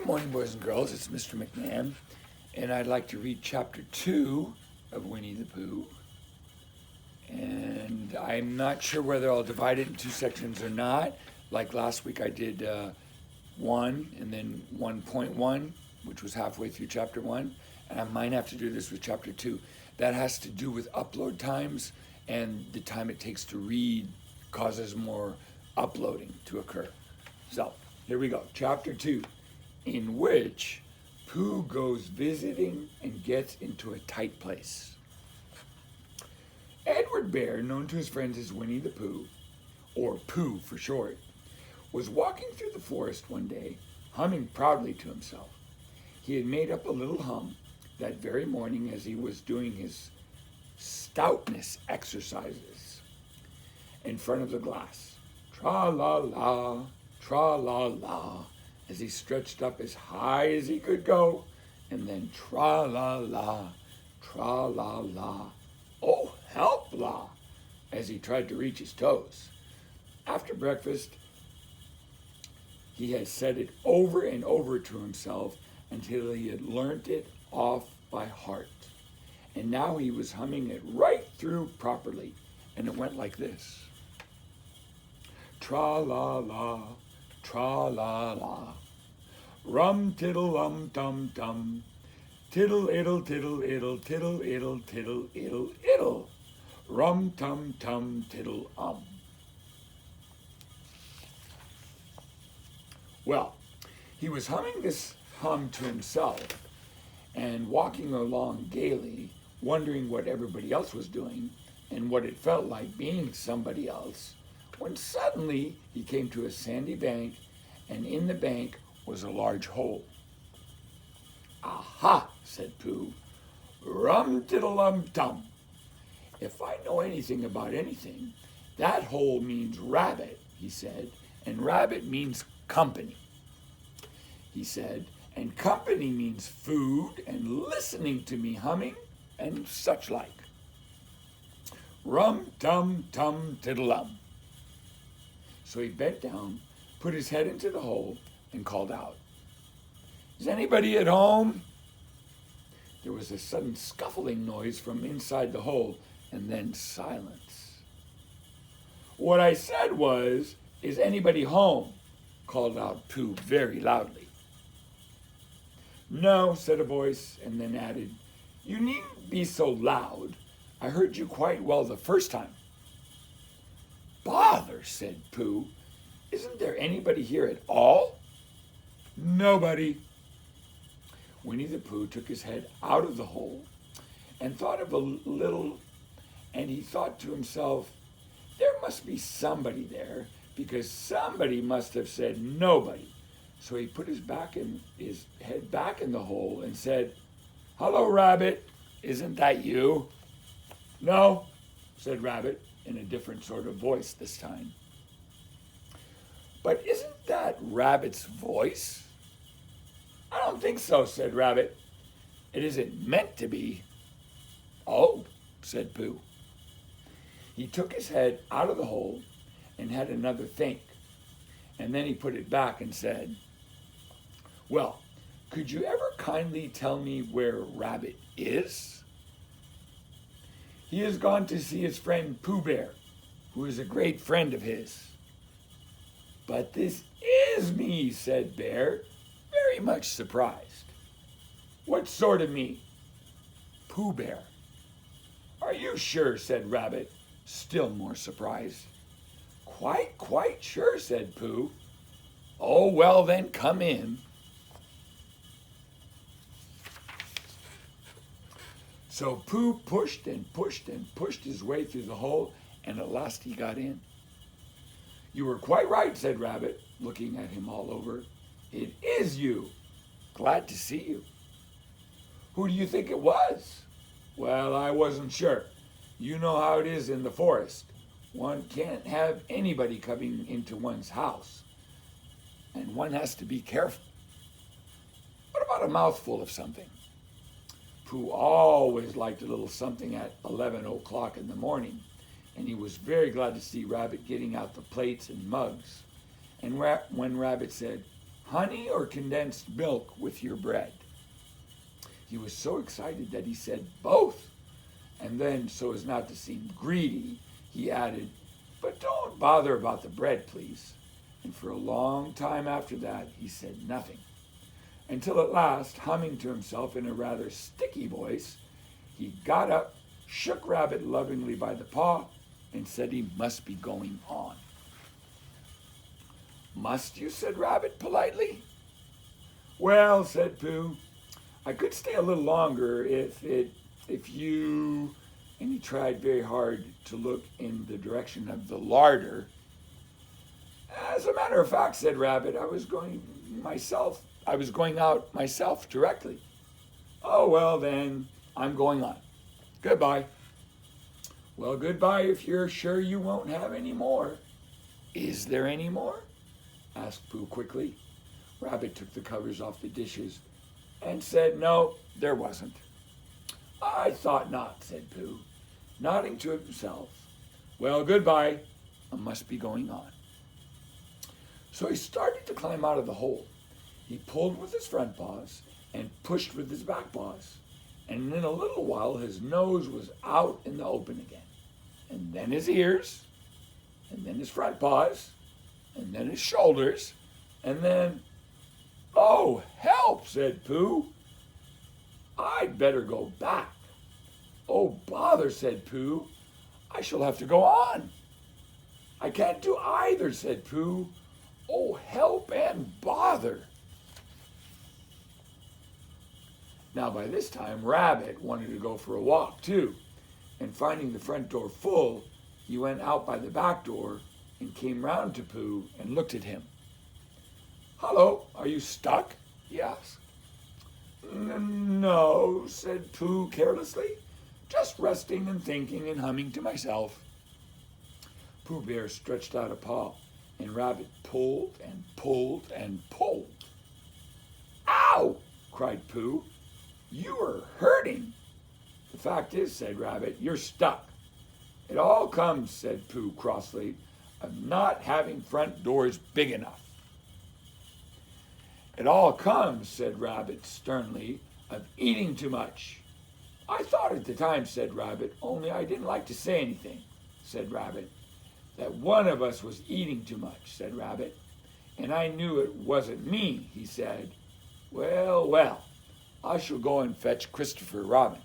Good morning, boys and girls. It's Mr. McMahon, and I'd like to read chapter 2 of Winnie the Pooh. And I'm not sure whether I'll divide it in two sections or not. Like last week, I did 1 and then 1.1, which was halfway through chapter 1. And I might have to do this with chapter 2. That has to do with upload times, and the time it takes to read causes more uploading to occur. So here we go. Chapter 2, in which Pooh goes visiting and gets into a tight place. Edward Bear, known to his friends as Winnie the Pooh, or Pooh for short, was walking through the forest one day, humming proudly to himself. He had made up a little hum that very morning as he was doing his stoutness exercises in front of the glass. Tra-la-la, tra-la-la, as he stretched up as high as he could go, and then tra-la-la, tra-la-la, oh, help-la, as he tried to reach his toes. After breakfast, he had said it over and over to himself until he had learnt it off by heart. And now he was humming it right through properly, and it went like this. Tra-la-la, tra-la-la, rum-tiddle-lum-tum-tum, tiddle-iddle-tiddle-iddle, tiddle-iddle-tiddle-iddle-iddle, rum-tum-tum-tiddle-um. Well, he was humming this hum to himself and walking along gaily, wondering what everybody else was doing and what it felt like being somebody else, when suddenly he came to a sandy bank, and in the bank was a large hole. Aha, said Pooh, rum-tiddle-lum-tum. If I know anything about anything, that hole means rabbit, he said, and rabbit means company, he said, and company means food and listening to me humming and such like. Rum-tum-tum-tiddle-um. So he bent down, put his head into the hole, and called out, "Is anybody at home?" There was a sudden scuffling noise from inside the hole, and then silence. "What I said was, is anybody home?" called out Pooh very loudly. "No," said a voice, and then added, "You needn't be so loud. I heard you quite well the first time." "Bother," said Pooh. "Isn't there anybody here at all?" "Nobody." Winnie the Pooh took his head out of the hole and thought of a little, and he thought to himself, there must be somebody there, because somebody must have said nobody. So he put his head back in the hole and said, "Hello, Rabbit, isn't that you?" "No," said Rabbit, in a different sort of voice this time. "But isn't that Rabbit's voice?" "I don't think so," said Rabbit. "It isn't meant to be." "Oh," said Pooh. He took his head out of the hole and had another think, and then he put it back and said, "Well, could you ever kindly tell me where Rabbit is?" "He has gone to see his friend Pooh Bear, who is a great friend of his." "But this is me," said Bear, very much surprised. "What sort of me?" "Pooh Bear." "Are you sure?" said Rabbit, still more surprised. Quite sure," said Pooh. "Oh, well, then come in." So Pooh pushed and pushed and pushed his way through the hole, and at last he got in. "You were quite right," said Rabbit, looking at him all over. "It is you. Glad to see you." "Who do you think it was?" "Well, I wasn't sure. You know how it is in the forest. One can't have anybody coming into one's house, and one has to be careful. What about a mouthful of something?" Pooh always liked a little something at 11 o'clock in the morning, and he was very glad to see Rabbit getting out the plates and mugs. And when Rabbit said, honey or condensed milk with your bread? He was so excited that he said both. And then, so as not to seem greedy, he added, but don't bother about the bread, please. And for a long time after that, he said nothing. Until at last, humming to himself in a rather sticky voice, he got up, shook Rabbit lovingly by the paw, and said he must be going on. Must you? Said Rabbit politely. Well, said Pooh, I could stay a little longer if you, and he tried very hard to look in the direction of the larder. As a matter of fact, said Rabbit, I was going out myself directly. Oh, well then, I'm going on. Goodbye. Well, goodbye if you're sure you won't have any more. Is there any more? Asked Pooh quickly. Rabbit took the covers off the dishes and said no, there wasn't. I thought not, said Pooh, nodding to himself. Well, goodbye. I must be going on. So he started to climb out of the hole. He pulled with his front paws and pushed with his back paws. And in a little while, his nose was out in the open again. And then his ears, and then his front paws, and then his shoulders, and then, oh, help, said Pooh. I'd better go back. Oh, bother, said Pooh. I shall have to go on. I can't do either, said Pooh. Oh, help and bother. Now, by this time, Rabbit wanted to go for a walk, too. And finding the front door full, he went out by the back door and came round to Pooh and looked at him. Hello, are you stuck? He asked. No, said Pooh carelessly. Just resting and thinking and humming to myself. Pooh Bear stretched out a paw, and Rabbit pulled and pulled and pulled. Ow! Cried Pooh. You are hurting. The fact is, said Rabbit, you're stuck. It all comes, said Pooh crossly, of not having front doors big enough. It all comes, said Rabbit sternly, of eating too much. I thought at the time, said Rabbit, only I didn't like to say anything, said Rabbit. That one of us was eating too much, said Rabbit. And I knew it wasn't me, he said. Well, well, I shall go and fetch Christopher Robin.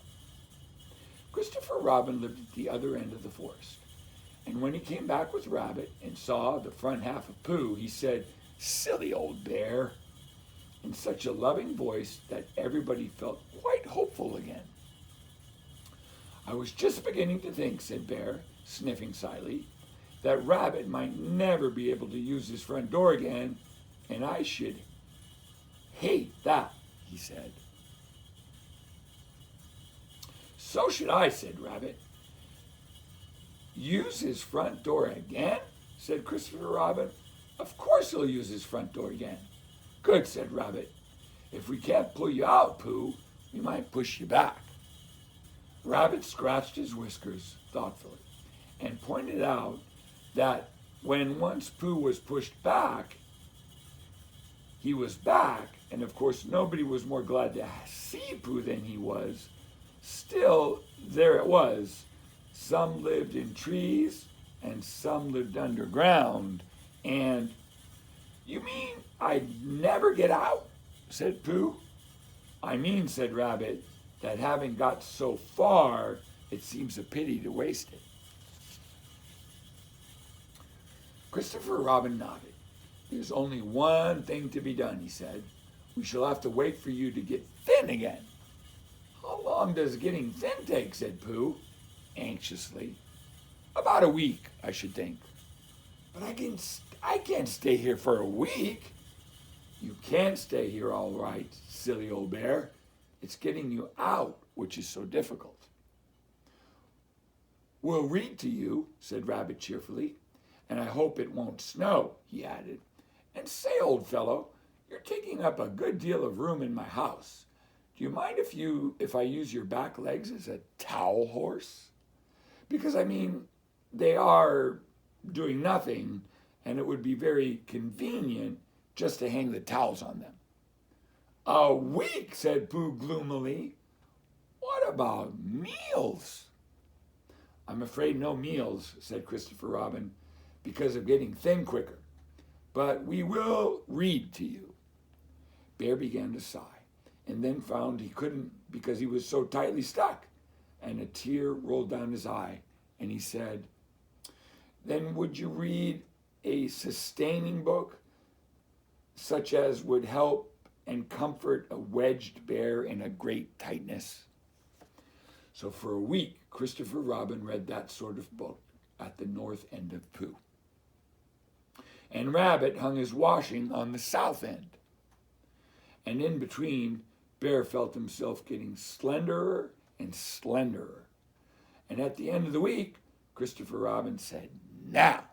Christopher Robin lived at the other end of the forest. And when he came back with Rabbit and saw the front half of Pooh, he said, Silly old bear, in such a loving voice that everybody felt quite hopeful again. I was just beginning to think, said Bear, sniffing slyly, that Rabbit might never be able to use his front door again, and I should hate that, he said. So should I, said Rabbit. Use his front door again? Said Christopher Robin. Of course he'll use his front door again. Good, said Rabbit. If we can't pull you out, Pooh, we might push you back. Rabbit scratched his whiskers thoughtfully and pointed out that when once Pooh was pushed back, he was back, and of course nobody was more glad to see Pooh than he was. Still, there it was. Some lived in trees and some lived underground. And, you mean I'd never get out? Said Pooh. I mean, said Rabbit, that having got so far, it seems a pity to waste it. Christopher Robin nodded. There's only one thing to be done, he said. We shall have to wait for you to get thin again. How long does getting thin take? Said Pooh, anxiously. About a week, I should think. But I can't stay here for a week. You can stay here all right, silly old bear. It's getting you out which is so difficult. We'll read to you, said Rabbit cheerfully, and I hope it won't snow, he added. And say, old fellow, you're taking up a good deal of room in my house. Do you mind if I use your back legs as a towel horse? Because, I mean, they are doing nothing, and it would be very convenient just to hang the towels on them. A week, said Pooh gloomily. What about meals? I'm afraid no meals, said Christopher Robin, because of getting thin quicker. But we will read to you. Bear began to sigh, and then found he couldn't because he was so tightly stuck. And a tear rolled down his eye, and he said, then would you read a sustaining book, such as would help and comfort a wedged bear in a great tightness? So for a week, Christopher Robin read that sort of book at the north end of Pooh. And Rabbit hung his washing on the south end. And in between, Bear felt himself getting slenderer and slenderer. And at the end of the week, Christopher Robin said, now.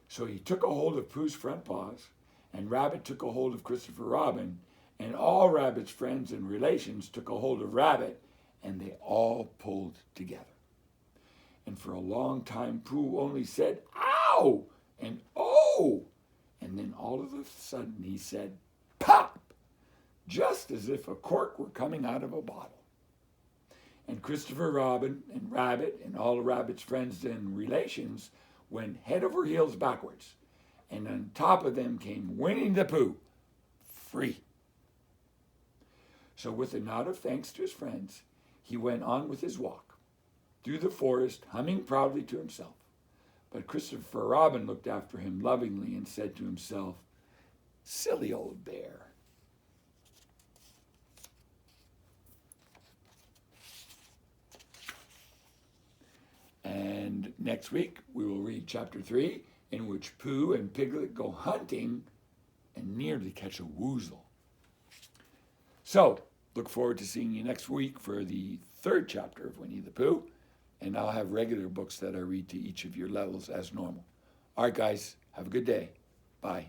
So he took a hold of Pooh's front paws, and Rabbit took a hold of Christopher Robin, and all Rabbit's friends and relations took a hold of Rabbit, and they all pulled together. And for a long time, Pooh only said, ow, and oh, and then all of a sudden he said, pop, just as if a cork were coming out of a bottle. And Christopher Robin and Rabbit and all of Rabbit's friends and relations went head over heels backwards. And on top of them came Winnie the Pooh, free. So with a nod of thanks to his friends, he went on with his walk through the forest, humming proudly to himself. But Christopher Robin looked after him lovingly and said to himself, silly old bear. And next week, we will read chapter 3, in which Pooh and Piglet go hunting and nearly catch a woozle. So, look forward to seeing you next week for the 3rd chapter of Winnie the Pooh, and I'll have regular books that I read to each of your levels as normal. All right, guys, have a good day. Bye.